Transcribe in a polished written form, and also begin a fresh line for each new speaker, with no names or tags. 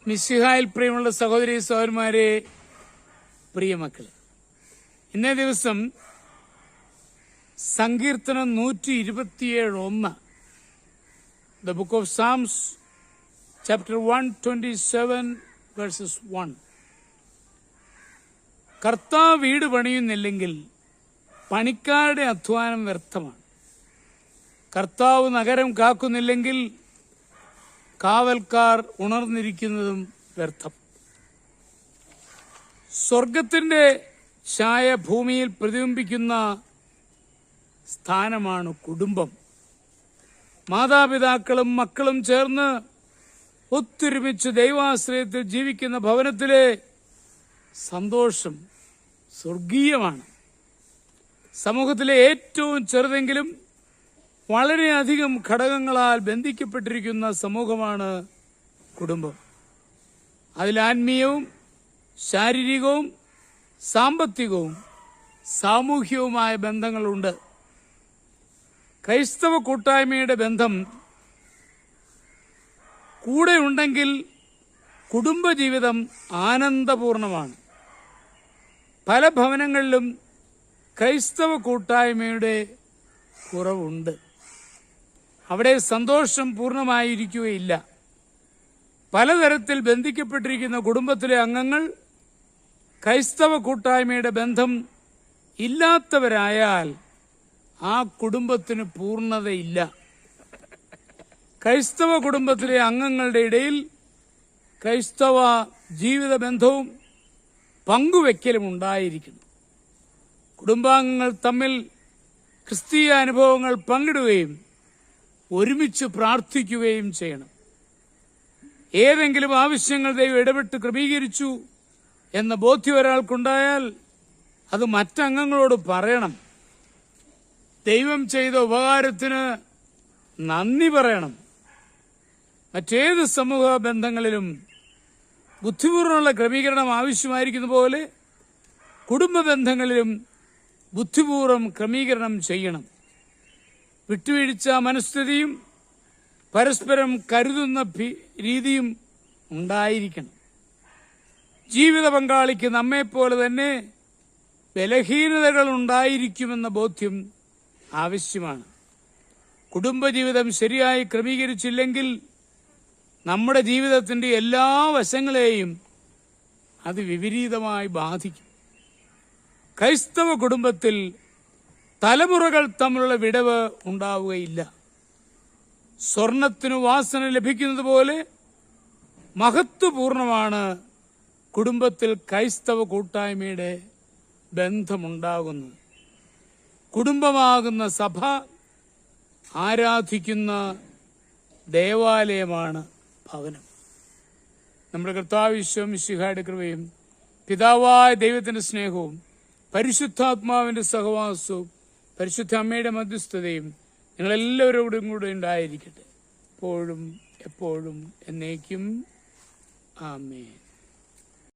മിശിഹായിൽ പ്രിയമുള്ള സഹോദരി സഹോദരന്മാരെ, പ്രിയമക്കളെ, ഇന്നേ ദിവസം സങ്കീർത്തനം 127:1, the book of Sam's chapter 127:1. കർത്താവ് വീട് പണിയുന്നില്ലെങ്കിൽ പണിക്കാരുടെ അധ്വാനം വ്യർത്ഥമാണ്. കർത്താവ് നഗരം കാക്കുന്നില്ലെങ്കിൽ കാവൽക്കാർ ഉണർന്നിരിക്കുന്നതും വ്യർത്ഥം. സ്വർഗത്തിന്റെ ഛായ ഭൂമിയിൽ പ്രതിബിംബിക്കുന്ന സ്ഥാനമാണ് കുടുംബം. മാതാപിതാക്കളും മക്കളും ചേർന്ന് ഒത്തൊരുമിച്ച് ദൈവാശ്രയത്തിൽ ജീവിക്കുന്ന ഭവനത്തിലെ സന്തോഷം സ്വർഗീയമാണ്. സമൂഹത്തിലെ ഏറ്റവും ചെറുതെങ്കിലും വളരെയധികം ഘടകങ്ങളാൽ ബന്ധിക്കപ്പെട്ടിരിക്കുന്ന സമൂഹമാണ് കുടുംബം. അതിൽ ആത്മീയവും ശാരീരികവും സാമ്പത്തികവും സാമൂഹ്യവുമായ ബന്ധങ്ങളുണ്ട്. ക്രൈസ്തവ കൂട്ടായ്മയുടെ ബന്ധം കൂടെയുണ്ടെങ്കിൽ കുടുംബജീവിതം ആനന്ദപൂർണമാണ്. പല ഭവനങ്ങളിലും ക്രൈസ്തവ കൂട്ടായ്മയുടെ കുറവുണ്ട്. അവിടെ സന്തോഷം പൂർണ്ണമായിരിക്കുകയില്ല. പലതരത്തിൽ ബന്ധിക്കപ്പെട്ടിരിക്കുന്ന കുടുംബത്തിലെ അംഗങ്ങൾ ക്രൈസ്തവ കൂട്ടായ്മയുടെ ബന്ധം ഇല്ലാത്തവരായാൽ ആ കുടുംബത്തിന് പൂർണ്ണതയില്ല. ക്രൈസ്തവ കുടുംബത്തിലെ അംഗങ്ങളുടെ ഇടയിൽ ക്രൈസ്തവ ജീവിത ബന്ധവും പങ്കുവെക്കലും ഉണ്ടായിരിക്കണം. കുടുംബാംഗങ്ങൾ തമ്മിൽ ക്രിസ്തീയ അനുഭവങ്ങൾ പങ്കിടുകയും ഒരുമിച്ച് പ്രാർത്ഥിക്കുകയും ചെയ്യണം. ഏതെങ്കിലും ആവശ്യങ്ങൾ ദൈവം ഇടപെട്ട് ക്രമീകരിച്ചു എന്ന ബോധ്യം ഒരാൾക്കുണ്ടായാൽ അത് മറ്റംഗങ്ങളോട് പറയണം. ദൈവം ചെയ്ത ഉപകാരത്തിന് നന്ദി പറയണം. മറ്റേത് സമൂഹ ബന്ധങ്ങളിലും ബുദ്ധിപൂർവ്വമുള്ള ക്രമീകരണം ആവശ്യമായിരിക്കുന്ന പോലെ കുടുംബ ബന്ധങ്ങളിലും ബുദ്ധിപൂർവ്വം ക്രമീകരണം ചെയ്യണം. വിട്ടുവീഴ്ച മനസ്ഥിതിയും പരസ്പരം കരുതുന്ന രീതിയും ഉണ്ടായിരിക്കണം. ജീവിത പങ്കാളിക്ക് നമ്മെപ്പോലെ തന്നെ ബലഹീനതകൾ ഉണ്ടായിരിക്കുമെന്ന ബോധ്യം ആവശ്യമാണ്. കുടുംബജീവിതം ശരിയായി ക്രമീകരിച്ചില്ലെങ്കിൽ നമ്മുടെ ജീവിതത്തിന്റെ എല്ലാ വശങ്ങളെയും അത് വിപരീതമായി ബാധിക്കും. ക്രൈസ്തവ കുടുംബത്തിൽ തലമുറകൾ തമ്മിലുള്ള വിടവ് ഉണ്ടാവുകയില്ല. സ്വർണത്തിനു വാസന ലഭിക്കുന്നത് പോലെ മഹത്വപൂർണമാണ് കുടുംബത്തിൽ ക്രൈസ്തവ കൂട്ടായ്മയുടെ ബന്ധമുണ്ടാകുന്നത്. കുടുംബമാകുന്ന സഭ ആരാധിക്കുന്ന ദേവാലയമാണ് ഭവനം. നമ്മുടെ കർത്താവ് മിശിഹായുടെ കൃപയും പിതാവായ ദൈവത്തിന്റെ സ്നേഹവും പരിശുദ്ധാത്മാവിന്റെ സഹവാസവും പരിശുദ്ധ അമ്മയുടെ മധ്യസ്ഥതയും നിങ്ങളെല്ലാവരോടും കൂടെ ഉണ്ടായിരിക്കട്ടെ, എപ്പോഴും എപ്പോഴും എന്നേക്കും. ആമേൻ.